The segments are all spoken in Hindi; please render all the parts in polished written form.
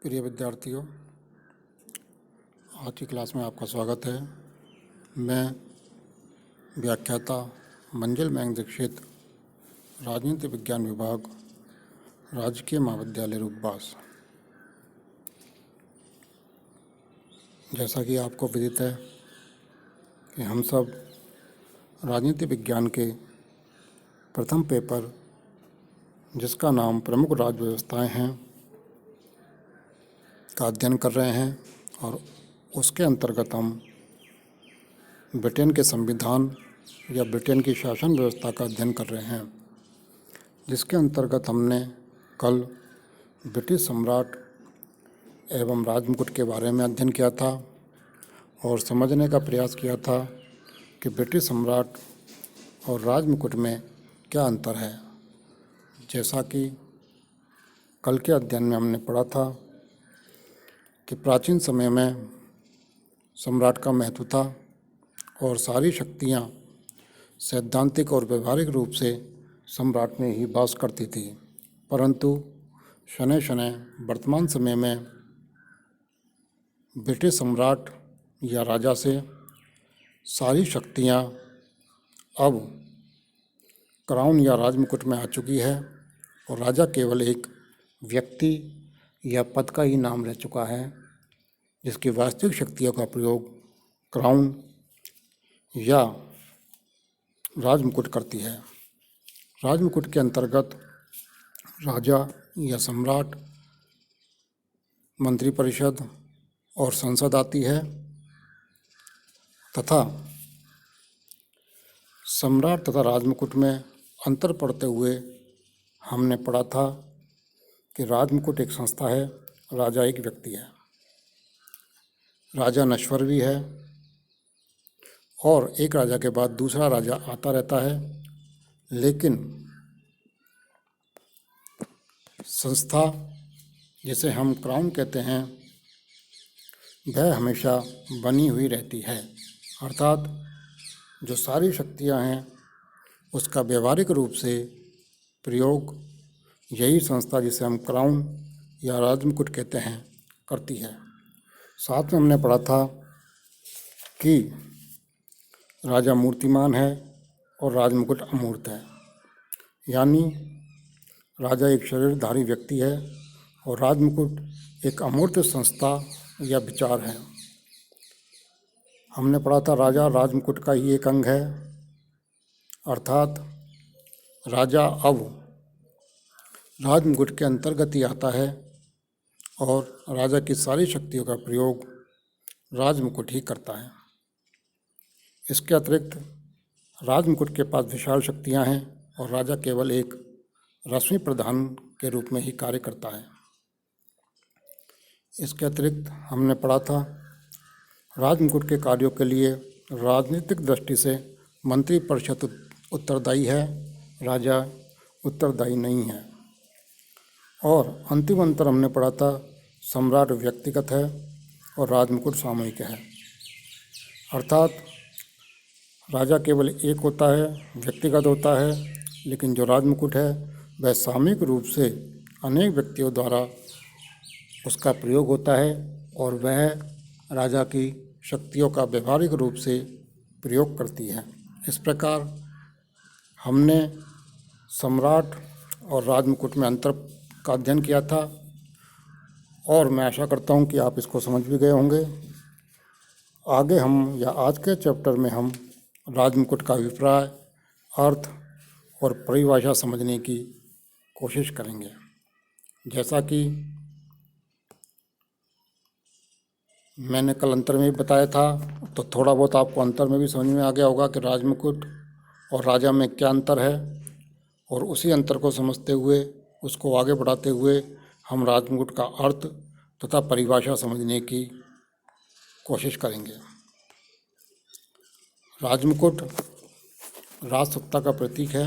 प्रिय विद्यार्थियों, आज की क्लास में आपका स्वागत है। मैं व्याख्याता मंजिल मैंग दीक्षित, राजनीति विज्ञान विभाग, राजकीय महाविद्यालय रूपबास। जैसा कि आपको विदित है कि हम सब राजनीति विज्ञान के प्रथम पेपर, जिसका नाम प्रमुख राज्य व्यवस्थाएं हैं, का अध्ययन कर रहे हैं और उसके अंतर्गत हम ब्रिटेन के संविधान या ब्रिटेन की शासन व्यवस्था का अध्ययन कर रहे हैं, जिसके अंतर्गत हमने कल ब्रिटिश सम्राट एवं राजमुकुट के बारे में अध्ययन किया था और समझने का प्रयास किया था कि ब्रिटिश सम्राट और राजमुकुट में क्या अंतर है। जैसा कि कल के अध्ययन में हमने पढ़ा था कि प्राचीन समय में सम्राट का महत्व था और सारी शक्तियाँ सैद्धांतिक और व्यवहारिक रूप से सम्राट में ही वास करती थी, परंतु शनै शनै वर्तमान समय में ब्रिटिश सम्राट या राजा से सारी शक्तियाँ अब क्राउन या राजमुकुट में आ चुकी है और राजा केवल एक व्यक्ति या पद का ही नाम रह चुका है, जिसकी वास्तविक शक्तियों का प्रयोग क्राउन या राजमुकुट करती है। राजमुकुट के अंतर्गत राजा या सम्राट, मंत्रिपरिषद और संसद आती है तथा सम्राट तथा राजमुकुट में अंतर पड़ते हुए हमने पढ़ा था कि राजमुकुट एक संस्था है, राजा एक व्यक्ति है। राजा नश्वर भी है और एक राजा के बाद दूसरा राजा आता रहता है, लेकिन संस्था, जिसे हम क्राउन कहते हैं, वह हमेशा बनी हुई रहती है। अर्थात जो सारी शक्तियां हैं उसका व्यवहारिक रूप से प्रयोग यही संस्था, जिसे हम क्राउन या राजमुकुट कहते हैं, करती है। साथ में हमने पढ़ा था कि राजा मूर्तिमान है और राजमुकुट अमूर्त है, यानी राजा एक शरीरधारी व्यक्ति है और राजमुकुट एक अमूर्त संस्था या विचार है। हमने पढ़ा था राजा राजमुकुट का ही एक अंग है, अर्थात राजा अब राजमुकुट के अंतर्गत ही आता है और राजा की सारी शक्तियों का प्रयोग राजमुकुट ही करता है। इसके अतिरिक्त राजमुकुट के पास विशाल शक्तियां हैं और राजा केवल एक रश्मि प्रधान के रूप में ही कार्य करता है। इसके अतिरिक्त हमने पढ़ा था राजमुकुट के कार्यों के लिए राजनीतिक दृष्टि से मंत्रिपरिषद उत्तरदायी है, राजा उत्तरदायी नहीं है। और अंतिम अंतर हमने पढ़ा था सम्राट व्यक्तिगत है और राजमुकुट सामूहिक है। अर्थात राजा केवल एक होता है, व्यक्तिगत होता है, लेकिन जो राजमुकुट है वह सामूहिक रूप से अनेक व्यक्तियों द्वारा उसका प्रयोग होता है और वह राजा की शक्तियों का व्यवहारिक रूप से प्रयोग करती है। इस प्रकार हमने सम्राट और राजमुकुट में अंतर का अध्ययन किया था और मैं आशा करता हूँ कि आप इसको समझ भी गए होंगे। आगे हम या आज के चैप्टर में हम राजमुकुट का अभिप्राय, अर्थ और परिभाषा समझने की कोशिश करेंगे। जैसा कि मैंने कल अंतर में भी बताया था, तो थोड़ा बहुत आपको अंतर में भी समझ में आ गया होगा कि राजमुकुट और राजा में क्या अंतर है, और उसी अंतर को समझते हुए उसको आगे बढ़ाते हुए हम राजमुकुट का अर्थ तथा परिभाषा समझने की कोशिश करेंगे। राजमुकुट राजसत्ता का प्रतीक है,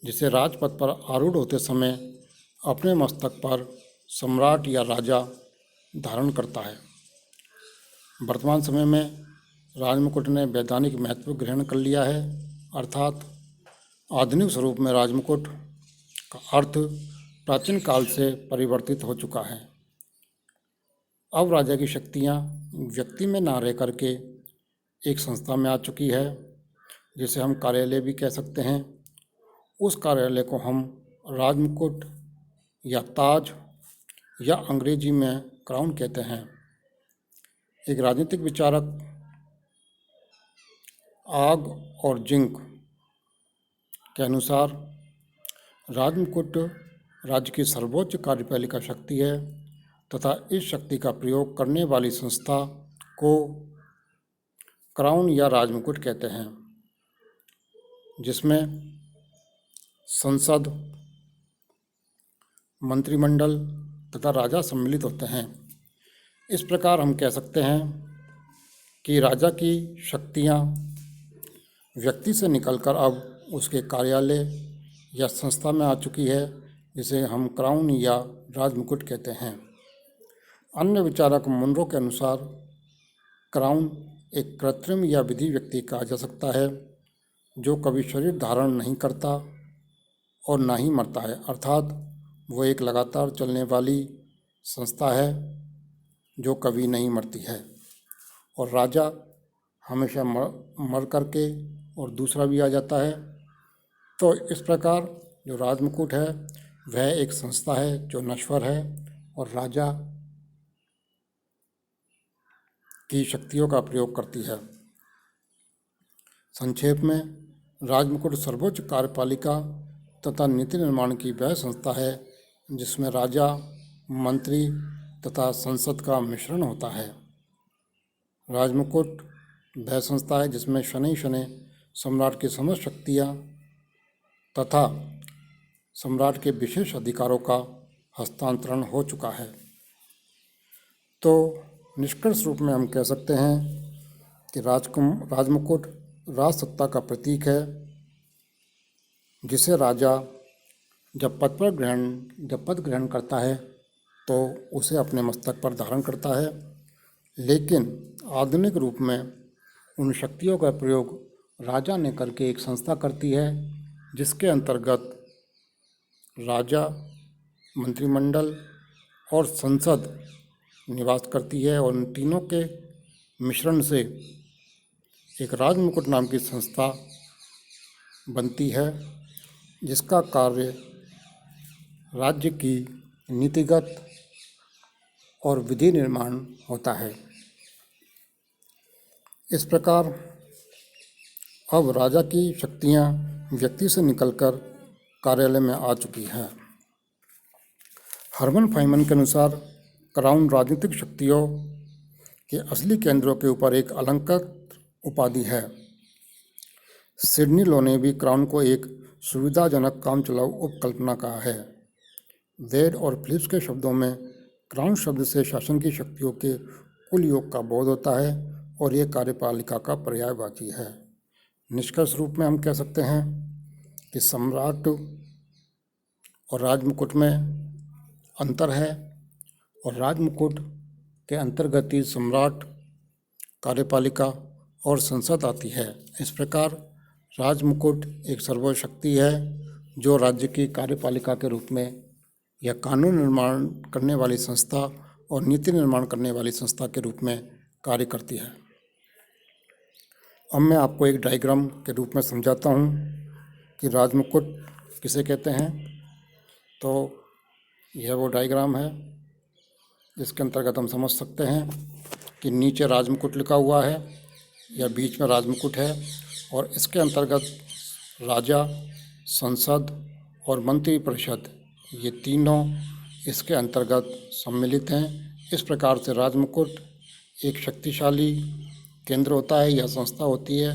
जिसे राजपद पर आरूढ़ होते समय अपने मस्तक पर सम्राट या राजा धारण करता है। वर्तमान समय में राजमुकुट ने वैधानिक महत्व ग्रहण कर लिया है, अर्थात आधुनिक स्वरूप में राजमुकुट का अर्थ प्राचीन काल से परिवर्तित हो चुका है। अब राजा की शक्तियाँ व्यक्ति में ना रह करके एक संस्था में आ चुकी है, जिसे हम कार्यालय भी कह सकते हैं। उस कार्यालय को हम राजमुकुट या ताज या अंग्रेजी में क्राउन कहते हैं। एक राजनीतिक विचारक आग और जिंक के अनुसार राजमुकुट राज्य की सर्वोच्च कार्यपालिका शक्ति है तथा इस शक्ति का प्रयोग करने वाली संस्था को क्राउन या राजमुकुट कहते हैं, जिसमें संसद, मंत्रिमंडल तथा राजा सम्मिलित होते हैं। इस प्रकार हम कह सकते हैं कि राजा की शक्तियाँ व्यक्ति से निकलकर अब उसके कार्यालय या संस्था में आ चुकी है, जिसे हम क्राउन या राजमुकुट कहते हैं। अन्य विचारक मुनरो के अनुसार क्राउन एक कृत्रिम या विधि व्यक्ति कहा जा सकता है, जो कभी शरीर धारण नहीं करता और ना ही मरता है, अर्थात वो एक लगातार चलने वाली संस्था है जो कभी नहीं मरती है। और राजा हमेशा मर करके और दूसरा भी आ जाता है। तो इस प्रकार जो राजमुकुट है वह एक संस्था है जो नश्वर है और राजा की शक्तियों का प्रयोग करती है। संक्षेप में, राजमुकुट सर्वोच्च कार्यपालिका तथा नीति निर्माण की वह संस्था है जिसमें राजा, मंत्री तथा संसद का मिश्रण होता है। राजमुकुट वह संस्था है जिसमें शनै शनै सम्राट की समस्त शक्तियाँ तथा सम्राट के विशेष अधिकारों का हस्तांतरण हो चुका है। तो निष्कर्ष रूप में हम कह सकते हैं कि राजमुकुट राजसत्ता का प्रतीक है, जिसे राजा जब पद ग्रहण करता है तो उसे अपने मस्तक पर धारण करता है। लेकिन आधुनिक रूप में उन शक्तियों का प्रयोग राजा ने करके एक संस्था करती है, जिसके अंतर्गत राजा, मंत्रिमंडल और संसद निवास करती है और उन तीनों के मिश्रण से एक राजमुकुट नाम की संस्था बनती है, जिसका कार्य राज्य की नीतिगत और विधि निर्माण होता है। इस प्रकार अब राजा की शक्तियाँ व्यक्ति से निकलकर कार्यालय में आ चुकी हैं। हर्मन फाइमन के अनुसार क्राउन राजनीतिक शक्तियों के असली केंद्रों के ऊपर एक अलंकृत उपाधि है। सिडनी लो ने भी क्राउन को एक सुविधाजनक कामचलाऊ उपकल्पना कहा है। वेड और फिलिप्स के शब्दों में क्राउन शब्द से शासन की शक्तियों के कुल योग का बोध होता है और ये कार्यपालिका का पर्यायवाची है। निष्कर्ष रूप में हम कह सकते हैं कि सम्राट और राजमुकुट में अंतर है और राजमुकुट के अंतर्गत ही सम्राट, कार्यपालिका और संसद आती है। इस प्रकार राजमुकुट एक सर्वोच्च शक्ति है जो राज्य की कार्यपालिका के रूप में या कानून निर्माण करने वाली संस्था और नीति निर्माण करने वाली संस्था के रूप में कार्य करती है। अब मैं आपको एक डायग्राम के रूप में समझाता हूँ कि राजमुकुट किसे कहते हैं। तो यह वो डायग्राम है जिसके अंतर्गत हम समझ सकते हैं कि नीचे राजमुकुट लिखा हुआ है या बीच में राजमुकुट है और इसके अंतर्गत राजा, संसद और मंत्री परिषद, ये तीनों इसके अंतर्गत सम्मिलित हैं। इस प्रकार से राजमुकुट एक शक्तिशाली केंद्र होता है या संस्था होती है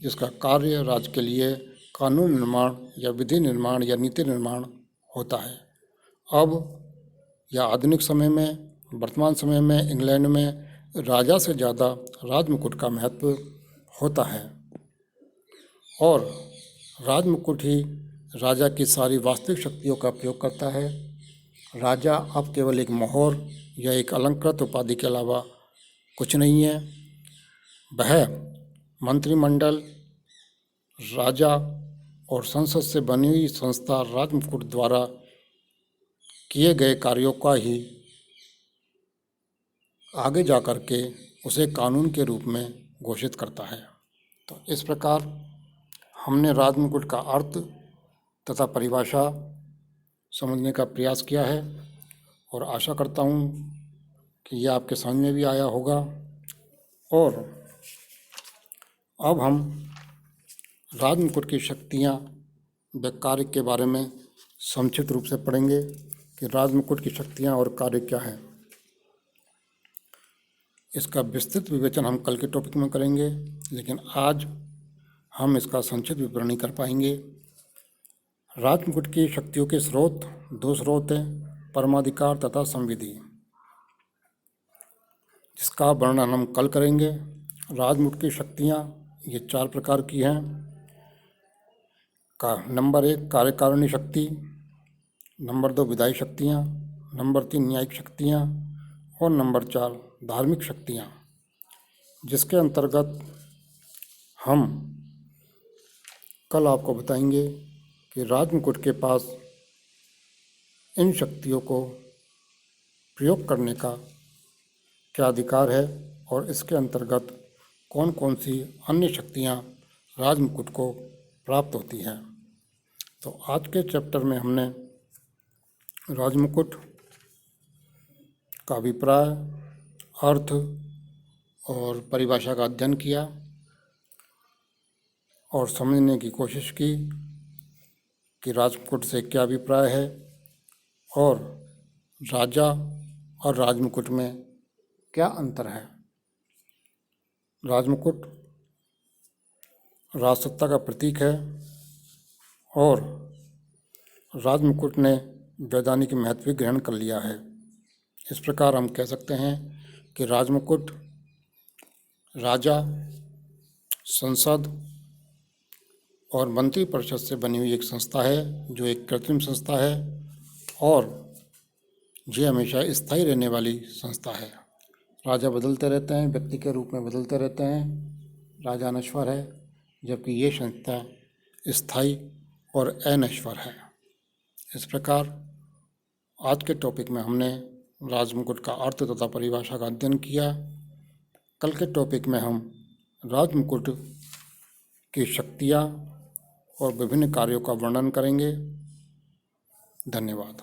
जिसका कार्य राज्य के लिए कानून निर्माण या विधि निर्माण या नीति निर्माण होता है। अब या आधुनिक समय में, वर्तमान समय में इंग्लैंड में राजा से ज़्यादा राजमुकुट का महत्व होता है और राजमुकुट ही राजा की सारी वास्तविक शक्तियों का प्रयोग करता है। राजा अब केवल एक मोहर या एक अलंकृत उपाधि के अलावा कुछ नहीं है। वह मंत्रिमंडल, राजा और संसद से बनी हुई संस्था राजमुकुट द्वारा किए गए कार्यों का ही आगे जा कर के उसे कानून के रूप में घोषित करता है। तो इस प्रकार हमने राजमुकुट का अर्थ तथा परिभाषा समझने का प्रयास किया है और आशा करता हूँ कि यह आपके समझ में भी आया होगा। और अब हम राजमुकुट की शक्तियाँ व कार्य के बारे में संक्षिप्त रूप से पढ़ेंगे कि राजमुकुट की शक्तियाँ और कार्य क्या हैं। इसका विस्तृत विवेचन हम कल के टॉपिक में करेंगे, लेकिन आज हम इसका संक्षिप्त विवरण नहीं कर पाएंगे। राजमुकुट की शक्तियों के स्रोत 2 स्रोत हैं, परमाधिकार तथा संविधि, जिसका वर्णन हम कल करेंगे। राजमुकुट की शक्तियाँ ये 4 प्रकार की हैं। नंबर 1 कार्यकारिणी शक्ति, नंबर 2 विधायी शक्तियाँ, नंबर 3 न्यायिक शक्तियाँ और नंबर 4 धार्मिक शक्तियाँ, जिसके अंतर्गत हम कल आपको बताएंगे कि राजमुकुट के पास इन शक्तियों को प्रयोग करने का क्या अधिकार है और इसके अंतर्गत कौन कौन सी अन्य शक्तियाँ राजमुकुट को प्राप्त होती हैं। तो आज के चैप्टर में हमने राजमुकुट का अभिप्राय, अर्थ और परिभाषा का अध्ययन किया और समझने की कोशिश की कि राजमुकुट से क्या अभिप्राय है और राजा और राजमुकुट में क्या अंतर है। राजमुकुट राजसत्ता का प्रतीक है और राजमुकुट ने वैधानिक महत्व ग्रहण कर लिया है। इस प्रकार हम कह सकते हैं कि राजमुकुट राजा, संसद और मंत्री परिषद से बनी हुई एक संस्था है, जो एक कृत्रिम संस्था है और ये हमेशा स्थायी रहने वाली संस्था है। राजा बदलते रहते हैं, व्यक्ति के रूप में बदलते रहते हैं, राजा नश्वर है, जबकि ये संस्था स्थायी और अनश्वर है। इस प्रकार आज के टॉपिक में हमने राजमुकुट का अर्थ तथा परिभाषा का अध्ययन किया। कल के टॉपिक में हम राजमुकुट की शक्तियाँ और विभिन्न कार्यों का वर्णन करेंगे। धन्यवाद।